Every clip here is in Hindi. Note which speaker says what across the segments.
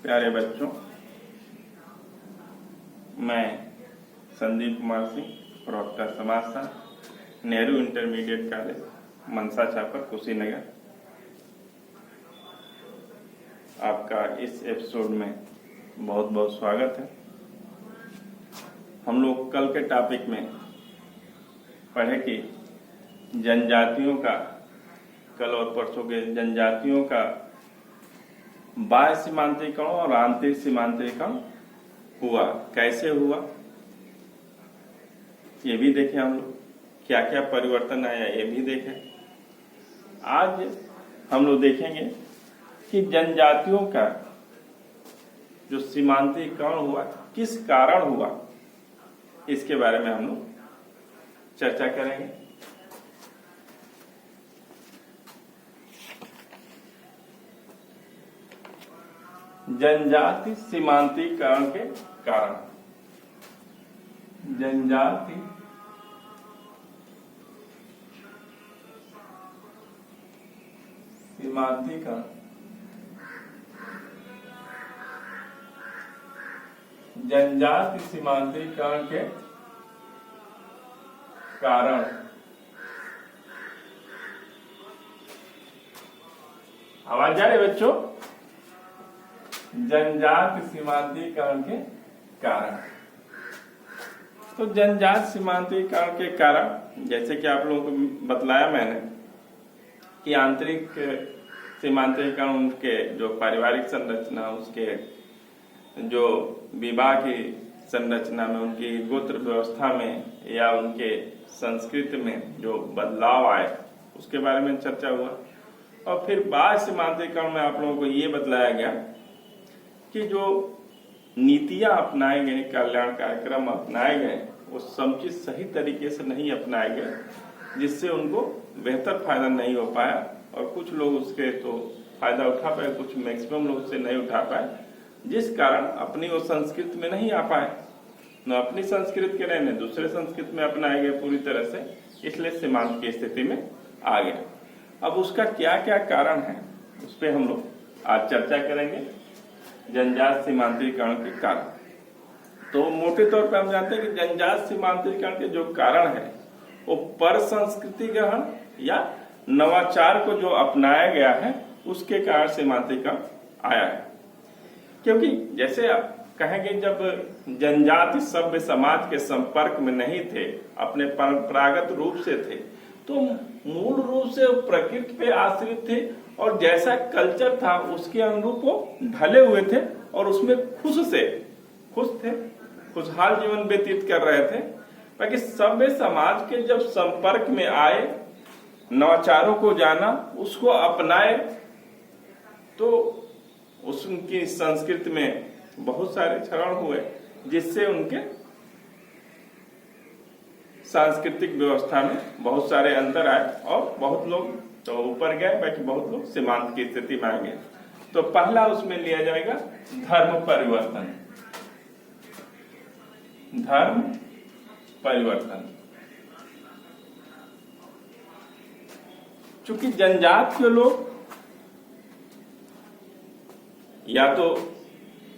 Speaker 1: प्यारे बच्चों, मैं संदीप कुमार सिंह, प्रवक्ता समाजशास्त्र, नेहरू इंटरमीडिएट कॉलेज, मनसा छापर, कुशीनगर, आपका इस एपिसोड में बहुत बहुत स्वागत है। हम लोग कल के टॉपिक में पढ़े कि जनजातियों का, कल और परसों के जनजातियों का बाह्य सीमांतीकरण और आंतरिक सीमांतीकरण हुआ, कैसे हुआ ये भी देखे हम लोग, क्या क्या परिवर्तन आया ये भी देखे। आज हम लोग देखेंगे कि जनजातियों का जो सीमांतीकरण हुआ किस कारण हुआ, इसके बारे में हम लोग चर्चा करेंगे। जनजाति सीमांतीकरण के कारण, जनजाति सीमांतीकरण, जनजाति सीमांतीकरण के कारण आवाज जा रही है बच्चों? जनजाति सीमांतीकरण के कारण। तो जनजाति सीमांतीकरण के कारण, जैसे कि आप लोगों को बतलाया मैंने कि आंतरिक सीमांतीकरण उनके जो पारिवारिक संरचना, उसके जो विवाह की संरचना में, उनकी गोत्र व्यवस्था में या उनके संस्कृति में जो बदलाव आए उसके बारे में चर्चा हुआ। और फिर बाह्य सीमांतीकरण में आप लोगों को ये बतलाया गया कि जो नीतियां अपनाए गए, कल्याण कार्यक्रम अपनाए गए, वो समुचित सही तरीके से नहीं अपनाए गए, जिससे उनको बेहतर फायदा नहीं हो पाया। और कुछ लोग उसके तो फायदा उठा पाए, कुछ मैक्सिमम लोग उससे नहीं उठा पाए, जिस कारण अपनी वो संस्कृति में नहीं आ पाए, न अपनी संस्कृति के नहीं, दूसरे संस्कृति में अपनाए गए पूरी तरह से, इसलिए सीमांत की स्थिति में आ गए। अब उसका क्या क्या कारण है, उस पर हम लोग आज चर्चा करेंगे, जनजाति सीमांतीकरण के कारण। तो मोटे तौर पर हम जानते हैं कि जनजाति सीमांतीकरण के जो कारण है वो पर संस्कृति ग्रहण या नवाचार को जो अपनाया गया है उसके कारण सीमांतीकरण आया है। क्योंकि जैसे आप कहेंगे, जब जनजाति सभ्य समाज के संपर्क में नहीं थे, अपने परंपरागत रूप से थे, तो मूल रूप से प्रकृति पे आश्रित थे और जैसा कल्चर था उसके अनुरूप वो ढले हुए थे और उसमें खुश थे, खुशहाल जीवन व्यतीत कर रहे थे। बाकी सभ्य समाज के जब संपर्क में आए, नवाचारों को जाना, उसको अपनाए, तो उनकी संस्कृति में बहुत सारे क्षरण हुए, जिससे उनके सांस्कृतिक व्यवस्था में बहुत सारे अंतर आए और बहुत लोग तो ऊपर गए, बाकी बहुत लोग सीमांत की स्थिति में आ गए। तो पहला उसमें लिया जाएगा धर्म परिवर्तन। धर्म परिवर्तन, चूंकि जनजाति के लोग या तो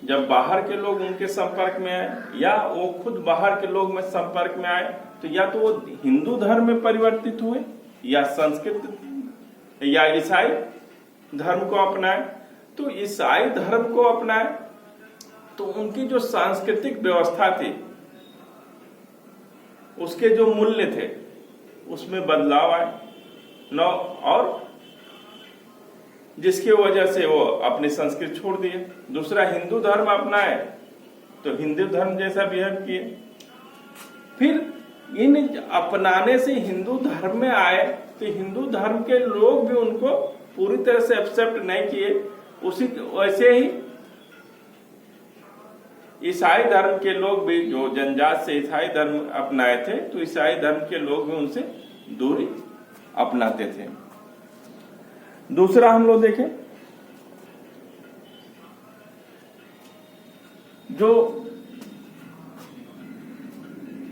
Speaker 1: जब बाहर के लोग उनके संपर्क में आए या वो खुद बाहर के लोग में संपर्क में आए, तो या तो वो हिंदू धर्म में परिवर्तित हुए या संस्कृत या ईसाई धर्म को अपनाए। तो ईसाई धर्म को अपनाए तो उनकी जो सांस्कृतिक व्यवस्था थी, उसके जो मूल्य थे, उसमें बदलाव आए न, और जिसकी वजह से वो अपनी संस्कृति छोड़ दिए। दूसरा, हिंदू धर्म अपनाए तो हिंदू धर्म जैसा बिहेव किए। फिर इन अपनाने से हिंदू धर्म में आए तो हिंदू धर्म के लोग भी उनको पूरी तरह से एक्सेप्ट नहीं किए। उसी वैसे ही ईसाई धर्म के लोग भी, जो जनजाति से ईसाई धर्म अपनाए थे, तो ईसाई धर्म के लोग भी उनसे दूरी अपनाते थे। दूसरा हम लोग देखें, जो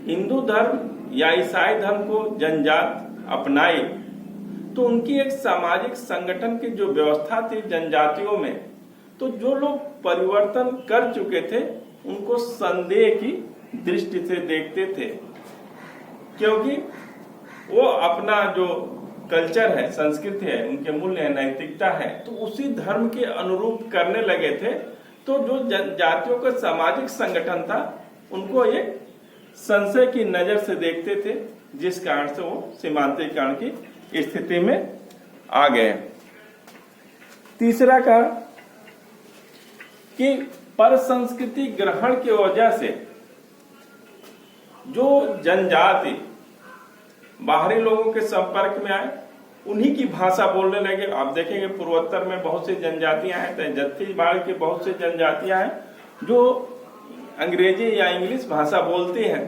Speaker 1: हिंदू धर्म या ईसाई धर्म को जनजाति अपनाई, तो उनकी एक सामाजिक संगठन की जो व्यवस्था थी जनजातियों में, तो जो लोग परिवर्तन कर चुके थे उनको संदेह की दृष्टि से देखते थे, क्योंकि वो अपना जो कल्चर है, संस्कृति है, उनके मूल्य है, नैतिकता है, तो उसी धर्म के अनुरूप करने लगे थे। तो जो जनजातियों का सामाजिक संगठन था उनको एक संशय की नजर से देखते थे, जिस कारण से वो सीमांतीकरण की स्थिति में आ गए। तीसरा कारण कि पर संस्कृति ग्रहण की वजह से जो जनजाति बाहरी लोगों के संपर्क में आए, उन्हीं की भाषा बोलने लगे। आप देखेंगे पूर्वोत्तर में बहुत सी जनजातियां हैं, छत्तीसगढ़ की बहुत सी जनजातियां हैं जो अंग्रेजी या इंग्लिश भाषा बोलती हैं,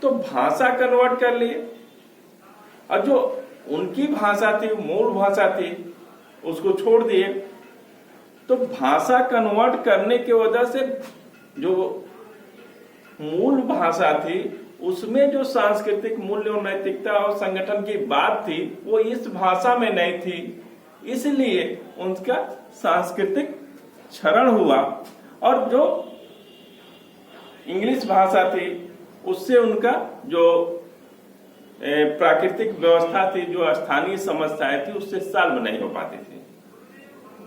Speaker 1: तो भाषा कन्वर्ट कर लिए और जो उनकी भाषा थी, मूल भाषा थी, उसको छोड़ दिए। तो भाषा कन्वर्ट करने की वजह से जो मूल भाषा थी उसमें जो सांस्कृतिक मूल्य और नैतिकता और संगठन की बात थी वो इस भाषा में नहीं थी, इसलिए उनका सांस्कृतिक क्षरण हुआ। और जो इंग्लिश भाषा थी उससे उनका जो प्राकृतिक व्यवस्था थी, जो स्थानीय समस्याएं थी, उससे सॉल्व नहीं हो पाती थी।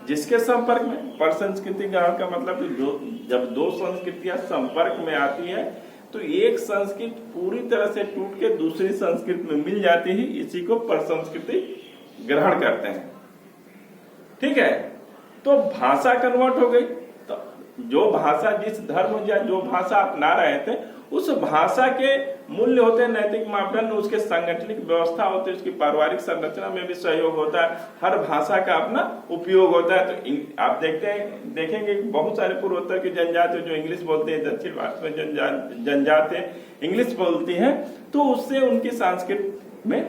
Speaker 1: जिसके संपर्क में पर संस्कृति ग्रहण का मतलब जब दो संस्कृतियां संपर्क में आती है तो एक संस्कृति पूरी तरह से टूट के दूसरी संस्कृति में मिल जाती है, इसी को पर संस्कृति ग्रहण करते हैं। ठीक है, तो भाषा कन्वर्ट हो गई, तो जो भाषा जिस धर्म या जो भाषा अपना रहे थे उस भाषा के मूल्य होते हैं, नैतिक मापदंड, उसके सांगठनिक व्यवस्था होती है, उसकी पारिवारिक संरचना में भी सहयोग होता है, हर भाषा का अपना उपयोग होता है। तो आप देखेंगे बहुत सारे पूर्वोत्तर की जनजाति जो इंग्लिश बोलते हैं, दक्षिण भारत में जनजाति इंग्लिश बोलती हैं, तो उससे उनकी संस्कृति में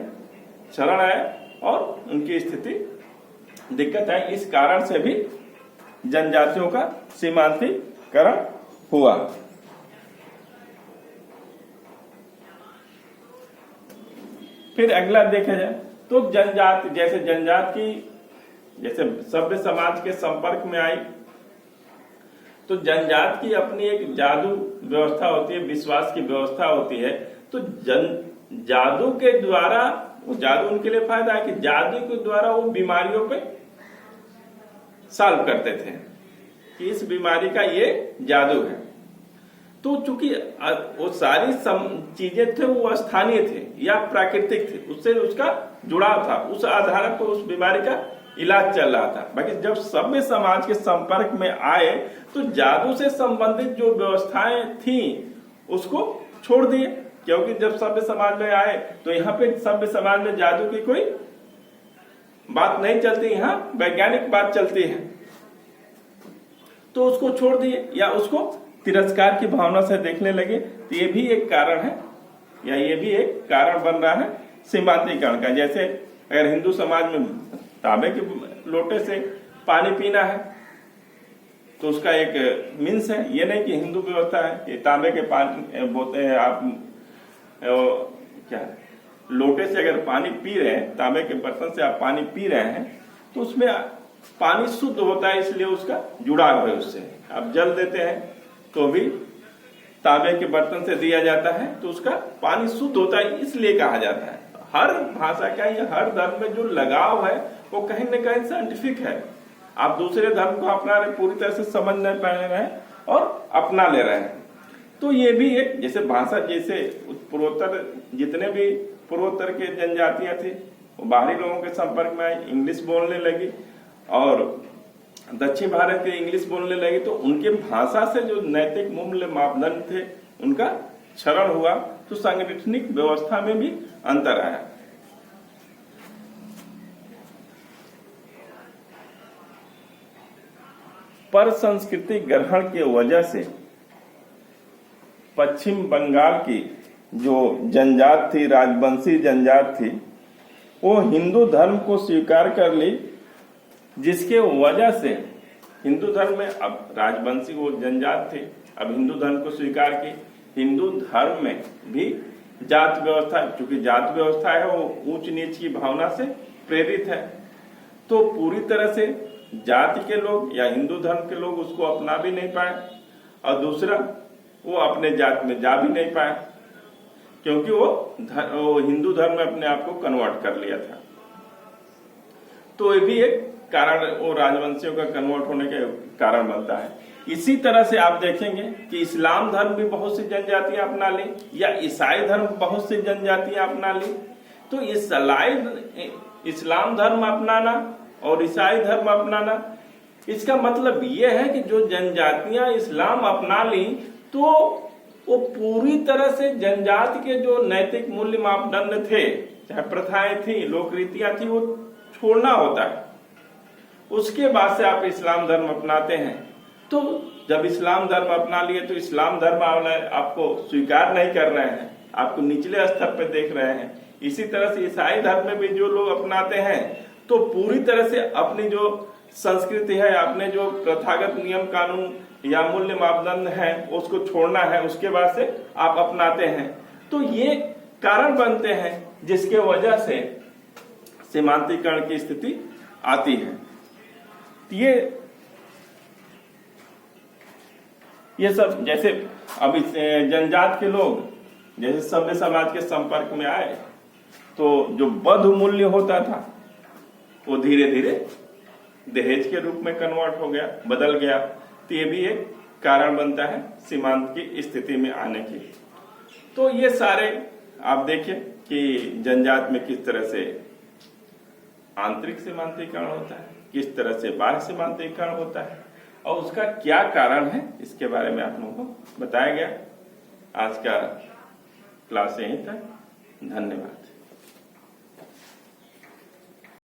Speaker 1: क्षरण आया और उनकी स्थिति दिक्कत है। इस कारण से भी जनजातियों का सीमांतीकरण हुआ। फिर अगला देखा जाए तो जनजाति, जैसे सभ्य समाज के संपर्क में आई तो जनजाति की अपनी एक जादू व्यवस्था होती है, विश्वास की व्यवस्था होती है। तो जादू के द्वारा, वो जादू उनके लिए फायदा है कि जादू के द्वारा वो बीमारियों पे सॉल्व करते थे कि इस बीमारी का ये जादू है। तो चूंकि वो सारी चीजें थे वो स्थानीय थे या प्राकृतिक थे, उससे उसका जुड़ाव था, उस आधार पर उस बीमारी का इलाज चल रहा था। बाकी जब सभ्य समाज के संपर्क में आए तो जादू से संबंधित जो व्यवस्थाएं थी उसको छोड़ दिए, क्योंकि जब सभ्य समाज में आए तो यहाँ पे सभ्य समाज में जादू की कोई बात नहीं चलती, यहाँ वैज्ञानिक बात चलती है, तो उसको छोड़ दिए या उसको तिरस्कार की भावना से देखने लगे। तो ये भी एक कारण है या ये भी एक कारण बन रहा है सीमांतीकरण का। जैसे अगर हिंदू समाज में तांबे के लोटे से पानी पीना है तो उसका एक मीन्स है, ये नहीं कि हिंदू व्यवस्था है कि तांबे के पानी बोलते हैं आप क्या लोटे से अगर पानी पी रहे हैं, तांबे के बर्तन से आप पानी पी रहे हैं तो उसमें पानी शुद्ध होता है, इसलिए उसका जुड़ाव है उससे। आप जल देते हैं तो भी तांबे के बर्तन से दिया जाता है तो उसका पानी शुद्ध होता है, इसलिए कहा जाता है। हर भाषा का या हर धर्म में जो लगाव है वो कहीं न कहीं साइंटिफिक है। आप दूसरे धर्म को अपना रहे, पूरी तरह से समझ नहीं पा रहे हैं और अपना ले रहे हैं। तो ये भी एक जैसे भाषा, जैसे पूर्वोत्तर जितने भी पूर्वोत्तर के जनजातियां थी वो बाहरी लोगों के संपर्क में आई, इंग्लिश बोलने लगी, और दक्षिण भारत के इंग्लिश बोलने लगे, तो उनके भाषा से जो नैतिक मूल्य मापदंड थे उनका क्षरण हुआ, तो सांगठनिक व्यवस्था में भी अंतर आया। पर संस्कृति ग्रहण की वजह से पश्चिम बंगाल की जो जनजात थी, राजवंशी जनजात थी, वो हिंदू धर्म को स्वीकार कर ली, जिसके वजह से हिंदू धर्म में अब राजवंशी वो जनजात थे, अब हिंदू धर्म को स्वीकार की। हिंदू धर्म में भी जात व्यवस्था, चूंकि जात व्यवस्था है वो ऊंच नीच की भावना से प्रेरित है, तो पूरी तरह से जाति के लोग या हिंदू धर्म के लोग उसको अपना भी नहीं पाए, और दूसरा वो अपने जात में जा भी नहीं पाए, क्योंकि वो हिंदू धर्म में अपने आप को कन्वर्ट कर लिया था। तो ये भी एक कारण वो राजवंशियों का कन्वर्ट होने के कारण बनता है। इसी तरह से आप देखेंगे कि इस्लाम धर्म भी बहुत सी जनजातियां अपना ली, या ईसाई धर्म बहुत सी जनजातियां अपना ली। तो इस्लाम धर्म अपनाना और ईसाई धर्म अपनाना, इसका मतलब ये है कि जो जनजातियां इस्लाम अपना ली तो वो पूरी तरह से जनजाति के जो नैतिक मूल्य मापदंड थे, चाहे प्रथाएं थी, लोक रीतियां थी, वो छोड़ना होता है। उसके बाद से आप इस्लाम धर्म अपनाते हैं। तो जब इस्लाम धर्म अपना लिए तो इस्लाम धर्म आपको स्वीकार नहीं कर रहे हैं, आपको निचले स्तर पे देख रहे हैं। इसी तरह से ईसाई धर्म में भी जो लोग अपनाते हैं तो पूरी तरह से अपनी जो संस्कृति है, अपने जो प्रथागत नियम कानून या मूल्य मापदंड है उसको छोड़ना है, उसके बाद से आप अपनाते हैं। तो ये कारण बनते हैं जिसके वजह से सीमांतीकरण की स्थिति आती है। ये सब जैसे अभी जनजात के लोग जैसे सभ्य समाज के संपर्क में आए तो जो बद्ध मूल्य होता था वो धीरे धीरे दहेज के रूप में कन्वर्ट हो गया, बदल गया। तो ये भी एक कारण बनता है सीमांत की स्थिति में आने की। तो ये सारे आप देखें कि जनजात में किस तरह से आंतरिक सीमांतीकरण होता है, किस तरह से बाह्य सीमांतीकरण होता है और उसका क्या कारण है, इसके बारे में आप लोगों को बताया गया। आज का क्लास यहीं तक। धन्यवाद।